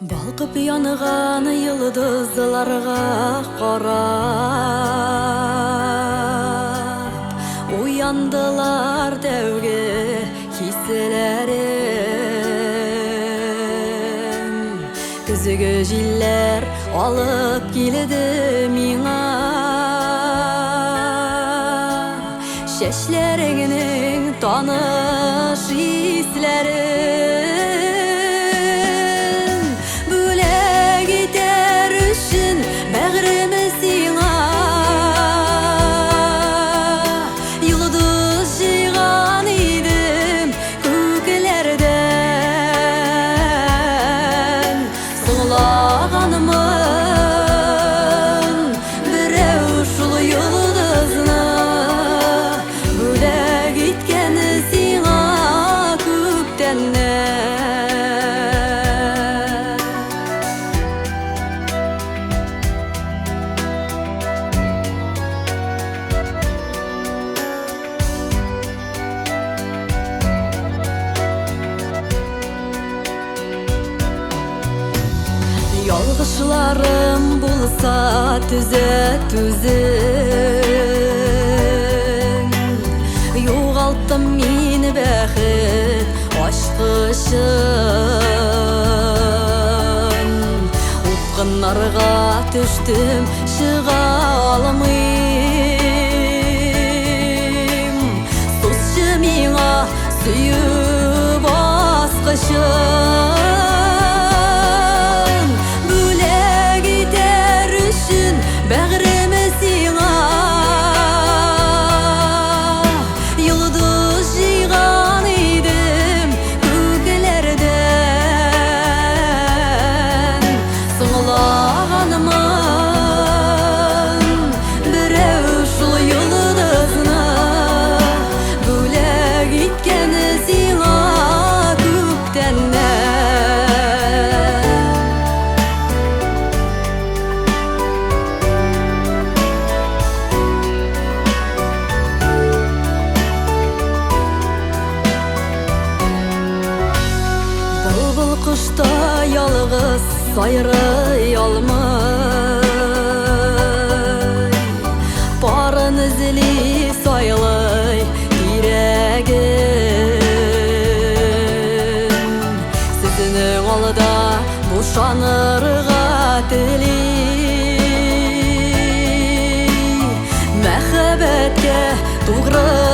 Балқып яныған йылдызларға қарап, уяндылар дәуге хиселәрем. Күзігі җилләр алып килде миңа, чәчләреңнең таныш исләрен. Ялгышларым булса түзең, югалттым мин бәхет ачкычын. Упкыннарга төштем, чыга алмыйм. Сузчы миңа сөйүп баскычын. Бәгъреме сиңа йылдыз җыйган идем күкләрдән. Соңлаганмын берәү шул йылдызны, бүләк иткән сиңа күктәннән. Кышта ялгыз сайрый алмый, барын эзли сайлый йөрәгем. Сезнең алда бушанырга тели, мәхәббәткә тугры